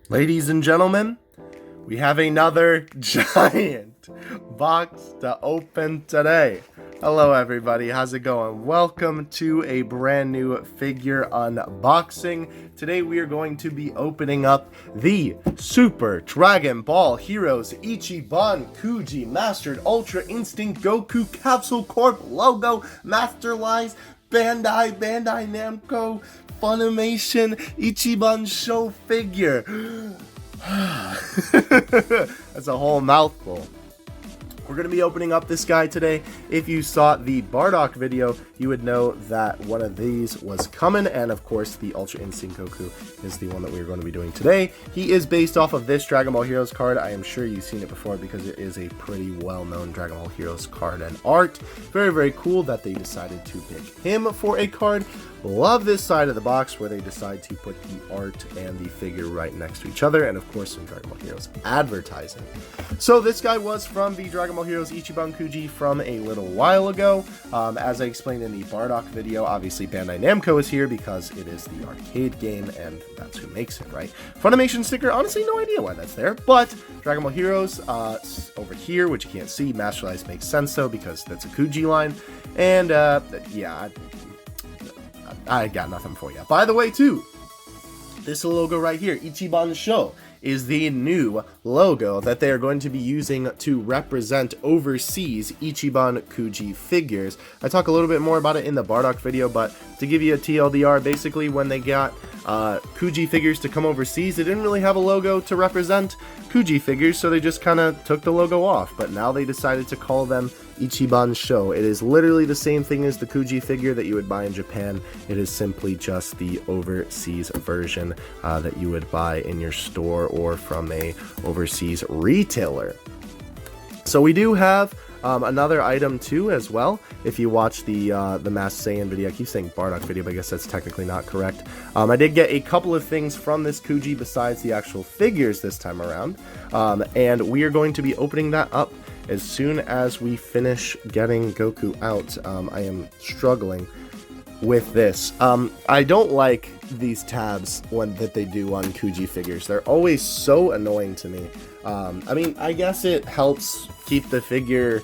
Ladies and gentlemen, we have another giant box to open today. Hello everybody, how's it going? Welcome to a brand new figure unboxing. Today we are going to be opening up the Super Dragon Ball Heroes Ichiban Kuji Mastered Ultra Instinct Goku Capsule Corp logo Masterlized Bandai Namco Funimation Ichiban show figure. That's a whole mouthful. We're going to be opening up this guy today. If you saw the Bardock video, you would know that one of these was coming, and of course the Ultra Instinct Goku is the one that we're going to be doing today. He is based off of this Dragon Ball Heroes card. I am sure you've seen it before because it is a pretty well-known Dragon Ball Heroes card and art. Very, very cool that they decided to pick him for a card. Love this side of the box where they decide to put the art and the figure right next to each other, and of course some Dragon Ball Heroes advertising. So this guy was from the Dragon Ball Heroes Ichiban Kuji from a little while ago. As I explained in the Bardock video, obviously Bandai Namco is here because it is the arcade game and that's who makes it, right? Funimation sticker, honestly no idea why that's there, but Dragon Ball Heroes over here, which you can't see, Masterlized makes sense though because that's a Kuji line, and yeah, I got nothing for you. By the way, too, this logo right here, Ichiban Show, is the new logo that they are going to be using to represent overseas Ichiban Kuji figures. I talk a little bit more about it in the Bardock video, but to give you a TLDR, basically when they got Kuji figures to come overseas, they didn't really have a logo to represent Kuji figures, so they just kind of took the logo off, but now they decided to call them Ichiban Show. It is literally the same thing as the Kuji figure that you would buy in Japan. It is simply just the overseas version that you would buy in your store or from a overseas retailer. So we do have another item too as well. If you watch the Masked Saiyan video, I keep saying Bardock video, but I guess that's technically not correct. I did get a couple of things from this Kuji besides the actual figures this time around, and we are going to be opening that up as soon as we finish getting Goku out. I am struggling with this. I don't like these tabs that they do on Kuji figures. They're always so annoying to me. I mean, I guess it helps keep the figure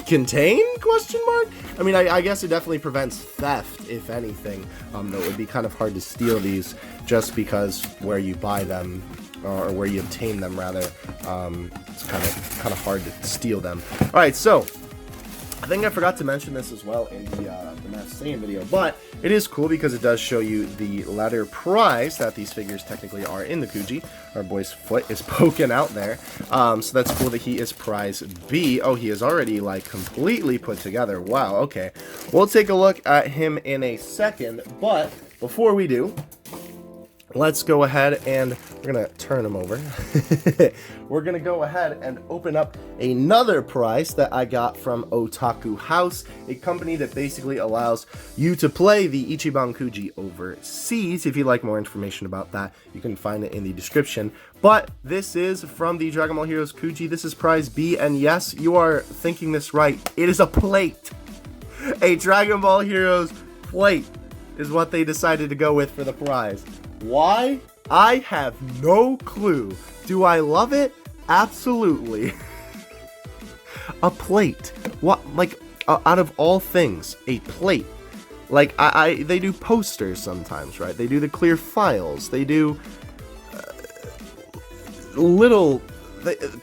contained, question mark? I mean, I guess it definitely prevents theft, if anything. Though it would be kind of hard to steal these just because where you buy them, or where you obtain them rather, it's kind of hard to steal them. Alright, so I think I forgot to mention this as well in the Masked Saiyan video, but it is cool because it does show you the letter prize that these figures technically are in the Kuji. Our boy's foot is poking out there, so that's cool that he is prize B. Oh, he is already like completely put together. Wow, okay. We'll take a look at him in a second, but before we do, let's go ahead and we're going to turn him over. We're going to go ahead and open up another prize that I got from Otaku House, a company that basically allows you to play the Ichiban Kuji overseas. If you'd like more information about that, you can find it in the description. But this is from the Dragon Ball Heroes Kuji. This is prize B, and yes, you are thinking this right. It is a plate. A Dragon Ball Heroes plate is what they decided to go with for the prize. Why? I have no clue. Do I love it? Absolutely. A plate. What? Like, out of all things, a plate. Like, they do posters sometimes, right? They do the clear files. They do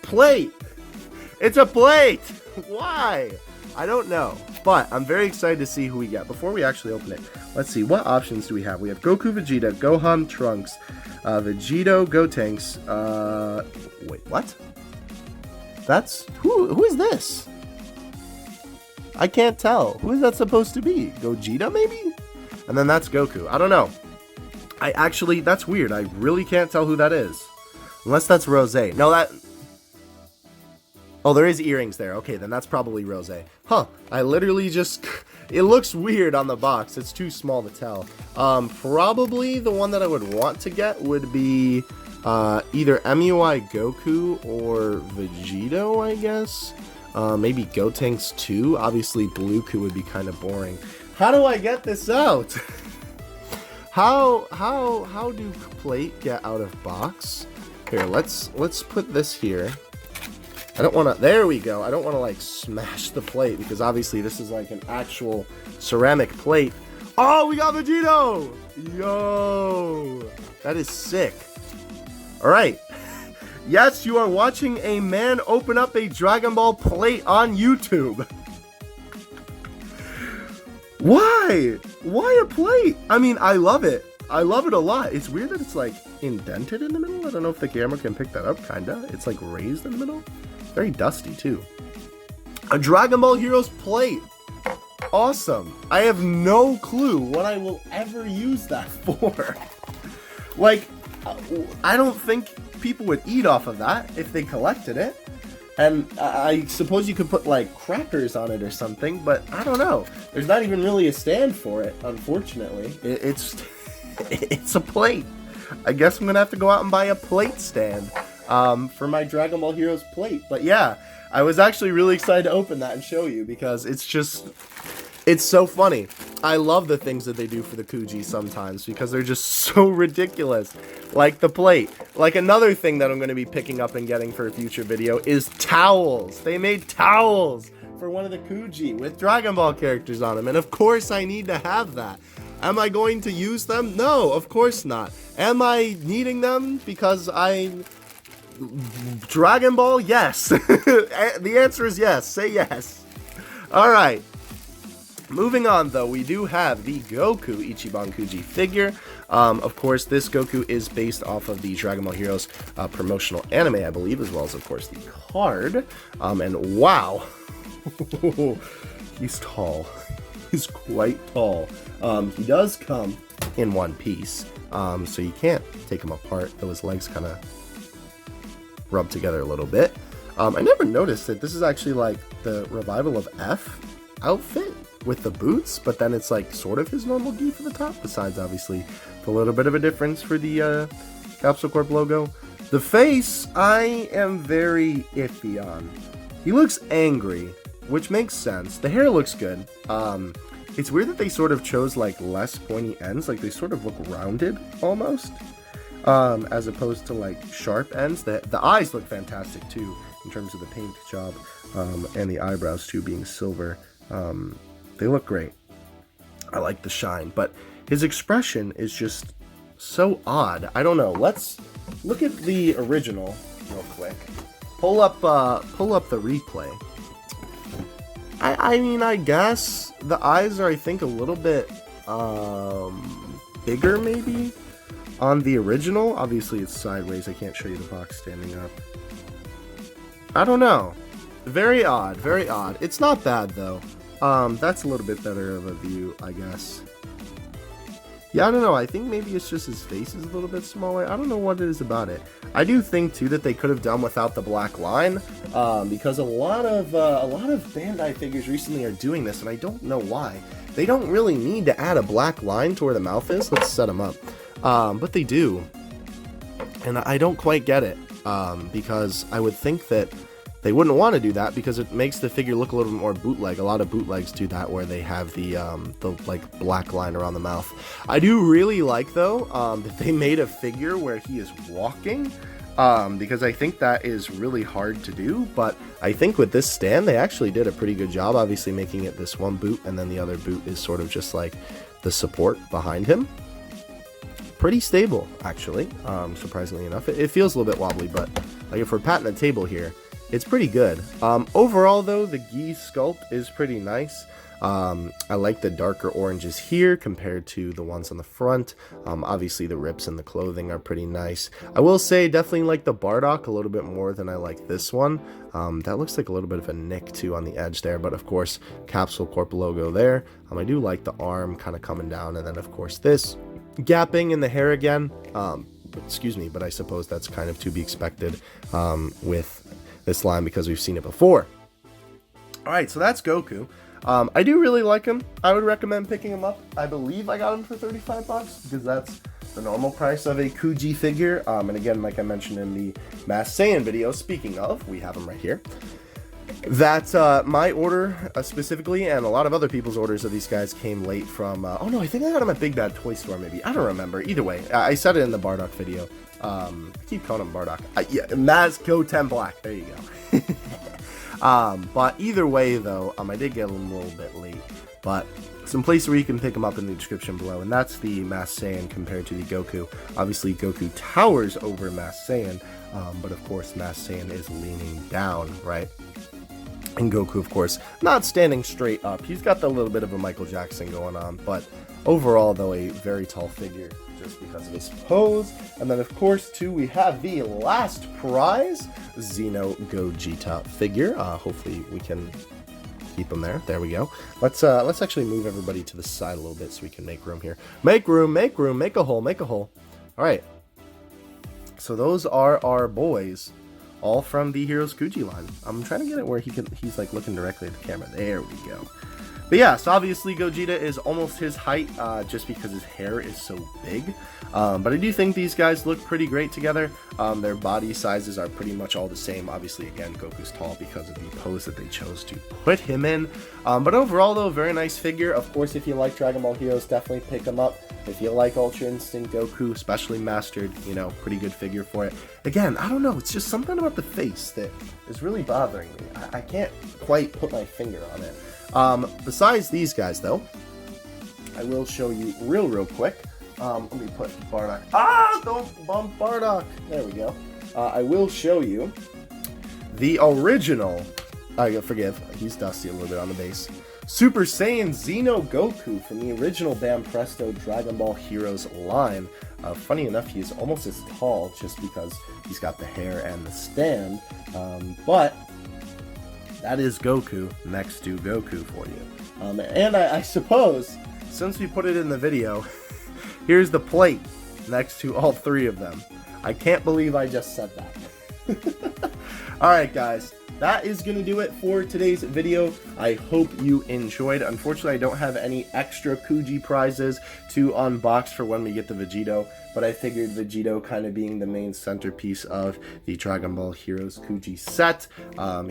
plate. It's a plate. Why? I don't know, but I'm very excited to see who we get. Before we actually open it, let's see, what options do we have? We have Goku, Vegeta, Gohan, Trunks, Vegito, Gotenks, wait, what? That's, who is this? I can't tell. Who is that supposed to be? Gogeta, maybe? And then that's Goku. I don't know. That's weird. I really can't tell who that is. Unless that's Rose. No, that... Oh, there is earrings there. Okay, then that's probably Rose. Huh. I literally just... It looks weird on the box. It's too small to tell. Probably the one that I would want to get would be either MUI Goku or Vegito, I guess. Maybe Gotenks 2. Obviously, Blueku would be kind of boring. How do I get this out? How do plate get out of box? Here, let's put this here. I don't want to, there we go. I don't want to like smash the plate because obviously this is like an actual ceramic plate. Oh, we got Vegito! Yo! That is sick. Alright. Yes, you are watching a man open up a Dragon Ball plate on YouTube. Why? Why a plate? I mean, I love it. I love it a lot. It's weird that it's like indented in the middle. I don't know if the camera can pick that up, kinda. It's like raised in the middle. Very dusty too. A Dragon Ball Heroes plate. Awesome. I have no clue what I will ever use that for. Like, I don't think people would eat off of that if they collected it. And I suppose you could put like crackers on it or something, but I don't know. There's not even really a stand for it, unfortunately. It's a plate. I guess I'm gonna have to go out and buy a plate stand for my Dragon Ball Heroes plate. But yeah, I was actually really excited to open that and show you because it's so funny. I love the things that they do for the Kuji sometimes because they're just so ridiculous. Like the plate. Like another thing that I'm going to be picking up and getting for a future video is towels. They made towels for one of the Kuji with Dragon Ball characters on them. And of course I need to have that. Am I going to use them? No, of course not. Am I needing them because Dragon Ball? Yes. The answer is yes. Say yes. Alright. Moving on, though, we do have the Goku Ichiban Kuji figure. Of course, this Goku is based off of the Dragon Ball Heroes promotional anime, I believe, as well as, of course, the card. And wow, he's tall. He's quite tall. He does come in one piece, so you can't take him apart, though his legs kind of rub together a little bit. I never noticed that this is actually like the Revival of F outfit with the boots, but then it's like sort of his normal gi for the top, besides obviously the little bit of a difference for the Capsule Corp logo. The face, I am very iffy on. He looks angry, which makes sense. The hair looks good. It's weird that they sort of chose like less pointy ends, like they sort of look rounded almost, as opposed to like sharp ends. The eyes look fantastic too, in terms of the paint job, and the eyebrows too being silver. They look great. I like the shine, but his expression is just so odd. I don't know. Let's look at the original real quick. Pull up the replay. I mean, I guess the eyes are, I think, a little bit bigger maybe on the original. Obviously, it's sideways. I can't show you the box standing up. I don't know. Very odd. Very odd. It's not bad though. That's a little bit better of a view, I guess. Yeah, I don't know. I think maybe it's just his face is a little bit smaller. I don't know what it is about it. I do think too that they could have done without the black line, because a lot of Bandai figures recently are doing this, and I don't know why. They don't really need to add a black line to where the mouth is. Let's set them up, but they do, and I don't quite get it, because I would think that they wouldn't want to do that because it makes the figure look a little bit more bootleg. A lot of bootlegs do that where they have the like black line around the mouth. I do really like though that they made a figure where he is walking, because I think that is really hard to do. But I think with this stand they actually did a pretty good job. Obviously making it this one boot and then the other boot is sort of just like the support behind him. Pretty stable actually, surprisingly enough. It feels a little bit wobbly, but like if we're patting the table here, it's pretty good. Overall, though, the gi sculpt is pretty nice. I like the darker oranges here compared to the ones on the front. Obviously, the rips in the clothing are pretty nice. I will say, definitely like the Bardock a little bit more than I like this one. That looks like a little bit of a nick, too, on the edge there. But, of course, Capsule Corp logo there. I do like the arm kind of coming down. And then, of course, this gapping in the hair again. Excuse me, but I suppose that's kind of to be expected with this line because we've seen it before. Alright, so that's Goku. I do really like him. I would recommend picking him up. I believe I got him for 35 bucks because that's the normal price of a Kuji figure. And again, like I mentioned in the Masked Saiyan video, speaking of, we have them right here. That my order specifically, and a lot of other people's orders of these guys came late from, oh no, I think I got them at Big Bad Toy Store maybe. I don't remember. Either way, I said it in the Bardock video. I keep calling him Bardock. Yeah, Maz Go 10 Black. There you go. But either way, though, I did get them a little bit late. But some places where you can pick them up in the description below, and that's the Masked Saiyan compared to the Goku. Obviously, Goku towers over Masked Saiyan, but of course, Masked Saiyan is leaning down, right? And Goku, of course, not standing straight up. He's got the little bit of a Michael Jackson going on, but overall, though, a very tall figure just because of his pose. And then, of course, too, we have the last prize, Xeno Gogeta figure. Hopefully, we can keep him there. There we go. Let's actually move everybody to the side a little bit so we can make room here. Make room, make room, make a hole, make a hole. All right. So those are our boys. All from the Heroes Kuji line. I'm trying to get it where he's like looking directly at the camera. There we go. But yeah, so obviously Gogeta is almost his height just because his hair is so big. But I do think these guys look pretty great together. Their body sizes are pretty much all the same. Obviously, again, Goku's tall because of the pose that they chose to put him in. But overall, though, very nice figure. Of course, if you like Dragon Ball Heroes, definitely pick him up. If you like Ultra Instinct Goku, especially Mastered, you know, pretty good figure for it. Again, I don't know, it's just something about the face that is really bothering me. I can't quite put my finger on it. Besides these guys, though, I will show you real quick. Let me put Bardock. Don't bump Bardock. There we go. I will show you the original. Forgive, he's dusty a little bit on the base. Super Saiyan Xeno Goku from the original Bam Presto Dragon Ball Heroes line. Funny enough, he's almost as tall just because he's got the hair and the stand. But that is Goku next to Goku for you. And I suppose, since we put it in the video, here's the plate next to all three of them. I can't believe I just said that. Alright guys, that is going to do it for today's video. I hope you enjoyed. Unfortunately, I don't have any extra Kuji prizes to unbox for when we get the Vegito, but I figured Vegito kind of being the main centerpiece of the Dragon Ball Heroes Kuji set,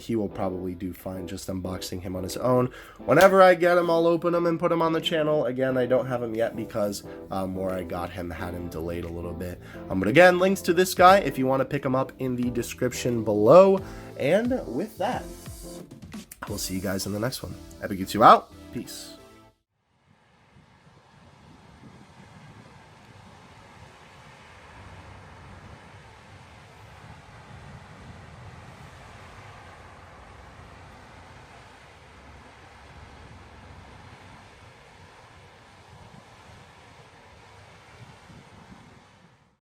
he will probably do fine just unboxing him on his own. Whenever I get him, I'll open him and put him on the channel. Again, I don't have him yet because where I got him had him delayed a little bit. But again, links to this guy if you want to pick him up in the description below. And with that, we'll see you guys in the next one. Epicutes you out. Peace.